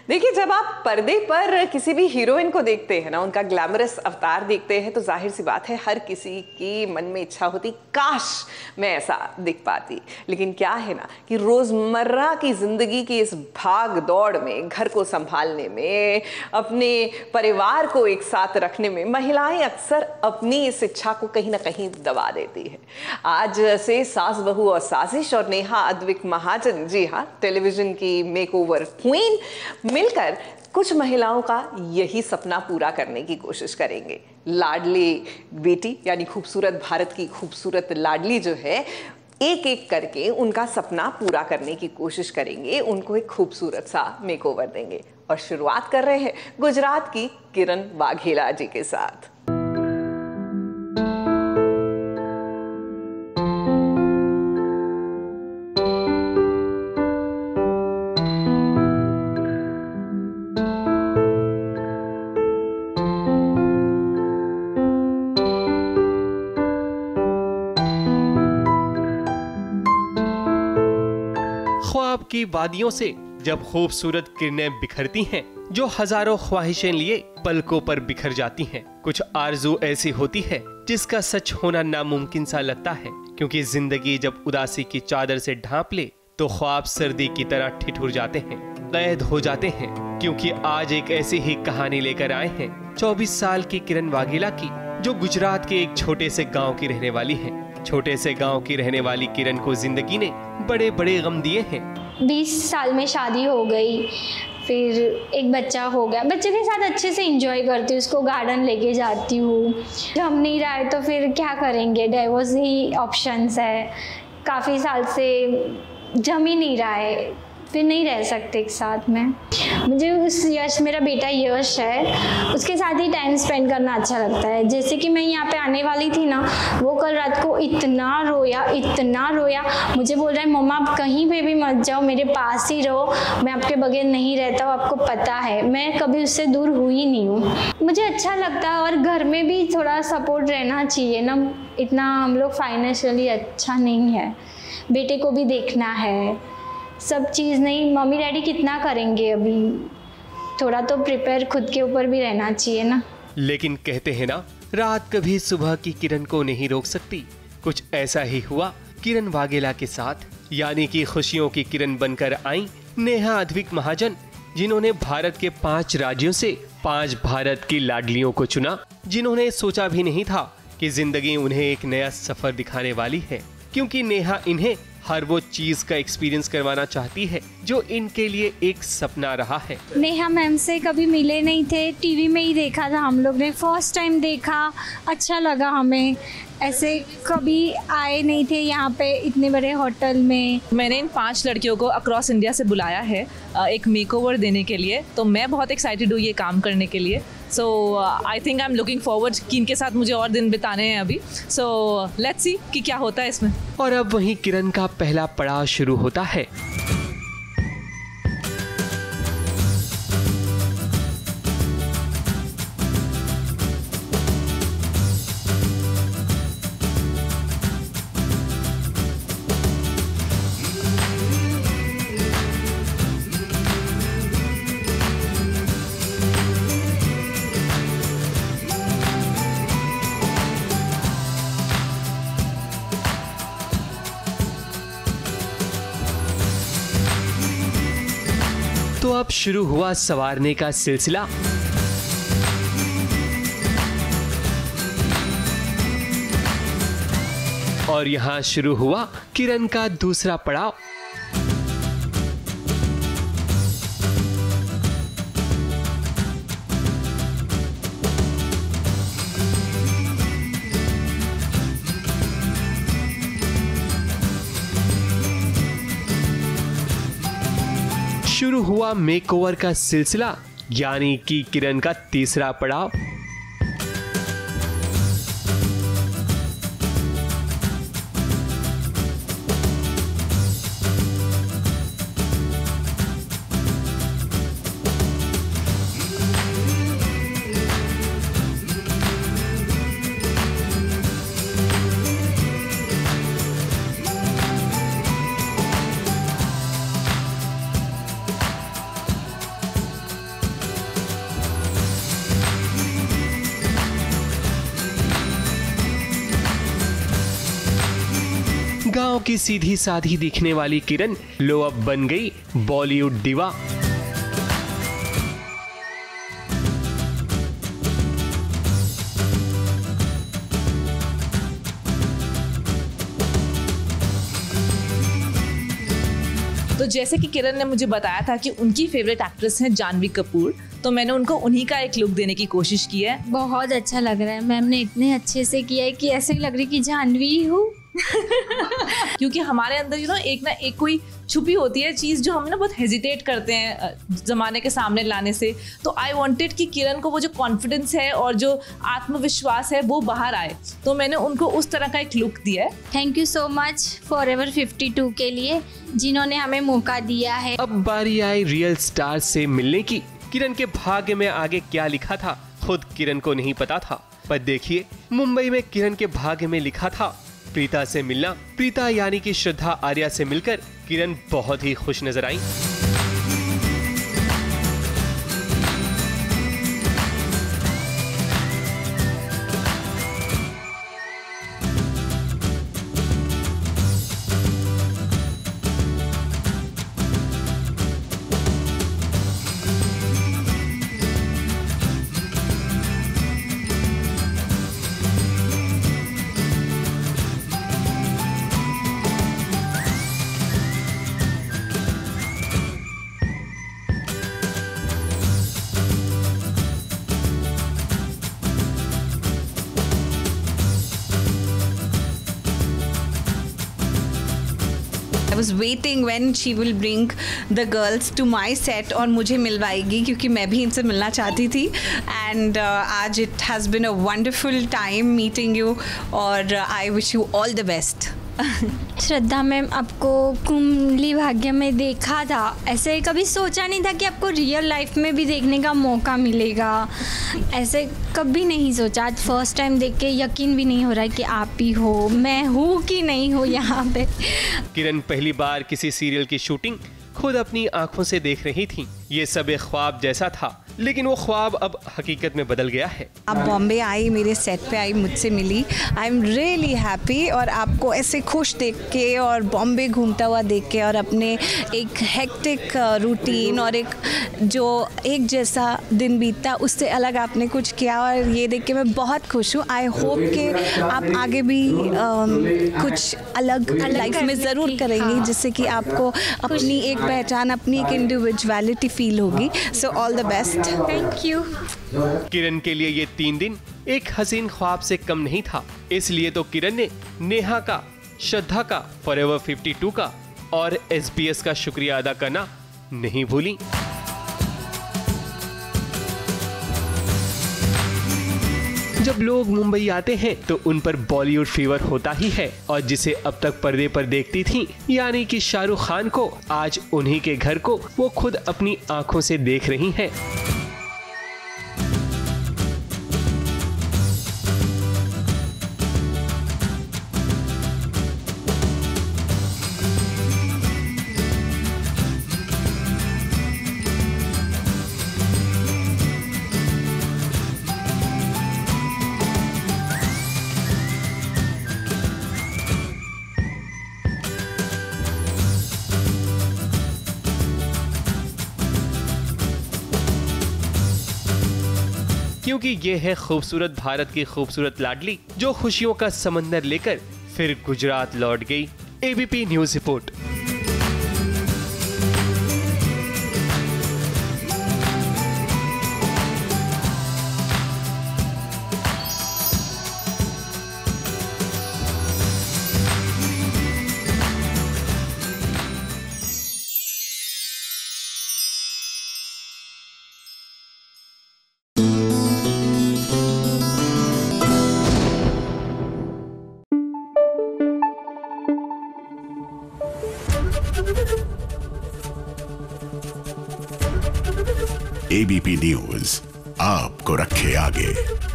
देखिए, जब आप पर्दे पर किसी भी हीरोइन को देखते हैं ना, उनका ग्लैमरस अवतार देखते हैं, तो जाहिर सी बात है हर किसी की मन में इच्छा होती काश मैं ऐसा दिख पाती। लेकिन क्या है ना कि रोजमर्रा की जिंदगी की इस भाग दौड़ में, घर को संभालने में, अपने परिवार को एक साथ रखने में महिलाएं अक्सर अपनी इस इच्छा को कहीं ना कहीं दबा देती है। आज से सास बहू और साजिश और नेहा अद्विक महाजन, जी हाँ, टेलीविजन की मेकओवर क्वीन, मिलकर कुछ महिलाओं का यही सपना पूरा करने की कोशिश करेंगे। लाडली बेटी यानी खूबसूरत भारत की खूबसूरत लाडली जो है, एक एक करके उनका सपना पूरा करने की कोशिश करेंगे, उनको एक खूबसूरत सा मेकओवर देंगे। और शुरुआत कर रहे हैं गुजरात की किरण वाघेला जी के साथ। ख्वाब की वादियों से जब खूबसूरत किरणें बिखरती हैं, जो हजारों ख्वाहिशें लिए पलकों पर बिखर जाती हैं। कुछ आरज़ू ऐसी होती है जिसका सच होना नामुमकिन सा लगता है, क्योंकि जिंदगी जब उदासी की चादर से ढांप ले तो ख्वाब सर्दी की तरह ठिठुर जाते हैं, कैद हो जाते हैं। क्योंकि आज एक ऐसी ही कहानी लेकर आए हैं 24 साल की किरण वाघेला की, जो गुजरात के एक छोटे से गाँव की रहने वाली है। छोटे से गांव की रहने वाली किरण को जिंदगी ने बड़े बड़े गम दिए हैं। 20 साल में शादी हो गई, फिर एक बच्चा हो गया। बच्चे के साथ अच्छे से एंजॉय करती हूँ, उसको गार्डन लेके जाती हूँ। हम नहीं रहे तो फिर क्या करेंगे, डिवोर्स ही ऑप्शंस है। काफ़ी साल से जम ही नहीं रहा है, फिर नहीं रह सकते एक साथ में। मुझे उस यश, मेरा बेटा यश है, उसके साथ ही टाइम स्पेंड करना अच्छा लगता है। जैसे कि मैं यहाँ पे आने वाली थी ना, वो कल रात को इतना रोया, मुझे बोल रहा है मम्मा आप कहीं पे भी मत जाओ, मेरे पास ही रहो, मैं आपके बगैर नहीं रहता हूँ, आपको पता है मैं कभी उससे दूर हुई नहीं हूँ। मुझे अच्छा लगता है, और घर में भी थोड़ा सपोर्ट रहना चाहिए ना। इतना हम लोग फाइनेंशियली अच्छा नहीं है, बेटे को भी देखना है, सब चीज़ नहीं, मम्मी डैडी कितना करेंगे। अभी थोड़ा तो प्रिपेयर खुद के ऊपर भी रहना चाहिए ना। लेकिन कहते हैं ना, रात कभी सुबह की किरण को नहीं रोक सकती। कुछ ऐसा ही हुआ किरण वाघेला के साथ, यानी कि खुशियों की किरण बनकर आई नेहा अद्विक महाजन, जिन्होंने भारत के 5 राज्यों से 5 भारत की लाडलियों को चुना, जिन्होंने सोचा भी नहीं था कि जिंदगी उन्हें एक नया सफर दिखाने वाली है। क्योंकि नेहा इन्हें हर वो चीज का एक्सपीरियंस करवाना चाहती है जो इनके लिए एक सपना रहा है। नेहा मैम से कभी मिले नहीं थे, टीवी में ही देखा था हम लोग ने, फर्स्ट टाइम देखा, अच्छा लगा हमें। ऐसे कभी आए नहीं थे यहाँ पे इतने बड़े होटल में। मैंने इन 5 लड़कियों को अक्रॉस इंडिया से बुलाया है एक मेकओवर देने के लिए, तो मैं बहुत एक्साइटेड हूँ ये काम करने के लिए। So I think I am looking forward कि इनके साथ मुझे और दिन बिताने हैं अभी। सो लेट्स सी कि क्या होता है इसमें। और अब वहीं किरण का पहला पड़ाव शुरू होता है। तो अब शुरू हुआ संवारने का सिलसिला। और यहाँ शुरू हुआ किरण का दूसरा पड़ाव। शुरू हुआ मेकओवर का सिलसिला, यानी कि किरण का तीसरा पड़ाव। गांव की सीधी साधी दिखने वाली किरण लो अब बन गई बॉलीवुड डिवा। तो जैसे कि किरण ने मुझे बताया था कि उनकी फेवरेट एक्ट्रेस है जानवी कपूर, तो मैंने उनको उन्हीं का एक लुक देने की कोशिश की है। बहुत अच्छा लग रहा है, मैम ने इतने अच्छे से किया है कि ऐसे लग रही कि जानवी हूँ। क्योंकि हमारे अंदर एक कोई छुपी होती है चीज़ जो हम ना बहुत हेजिटेट करते हैं ज़माने के सामने लाने से। तो आई वांटेड कि किरण को वो जो कॉन्फिडेंस है और जो आत्मविश्वास है वो बाहर आए, तो मैंने उनको उस तरह का एक लुक दिया है। Thank you so much forever 52 के लिए जिन्होंने हमें मौका दिया है। अब बारी आई रियल स्टार से मिलने की। किरण के भाग्य में आगे क्या लिखा था खुद किरण को नहीं पता था, पर देखिए मुंबई में किरण के भाग्य में लिखा था प्रीता से मिलना। प्रीता यानी कि श्रद्धा आर्या से मिलकर किरण बहुत ही खुश नजर आई। I was waiting when she will bring the girls to my set और मुझे मिलवाएगी, क्योंकि मैं भी इनसे मिलना चाहती थी। And आज it has been a wonderful time meeting you और I wish you all the best. Shraddha ma'am, आपको कुंडली भाग्य में देखा था, ऐसे कभी सोचा नहीं था कि आपको रियल लाइफ में भी देखने का मौका मिलेगा, ऐसे कभी नहीं सोचा। आज फर्स्ट टाइम देख के यकीन भी नहीं हो रहा है कि आप ही हो, मैं हूँ कि नहीं हूँ यहाँ पे। किरण पहली बार किसी सीरियल की शूटिंग खुद अपनी आंखों से देख रही थी। ये सब एक ख्वाब जैसा था, लेकिन वो ख्वाब अब हकीकत में बदल गया है। आप बॉम्बे आई, मेरे सेट पे आई, मुझसे मिली। आई एम रियली हैप्पी और आपको ऐसे खुश देख के और बॉम्बे घूमता हुआ देख के और अपने एक हेक्टिक रूटीन और एक जो एक जैसा दिन बीतता उससे अलग आपने कुछ किया और ये देख के मैं बहुत खुश हूँ। आई होप कि आप आगे भी कुछ अलग लाइफ में ज़रूर करेंगी, जिससे कि आपको अपनी एक पहचान, अपनी एक इंडिविजुअलिटी फील होगी। So all the best. Thank you. Kiran के लिए ये 3 दिन एक हसीन ख्वाब से कम नहीं था, इसलिए तो किरण ने नेहा का, श्रद्धा का, फॉरएवर 52 का और SBS का शुक्रिया अदा करना नहीं भूली। जब लोग मुंबई आते हैं तो उन पर बॉलीवुड फीवर होता ही है, और जिसे अब तक पर्दे पर देखती थी यानी कि शाहरुख खान को, आज उन्हीं के घर को वो खुद अपनी आंखों से देख रही हैं। क्योंकि ये है खूबसूरत भारत की खूबसूरत लाडली, जो खुशियों का समंदर लेकर फिर गुजरात लौट गई। ABP news report. ABP news आपको रखे आगे।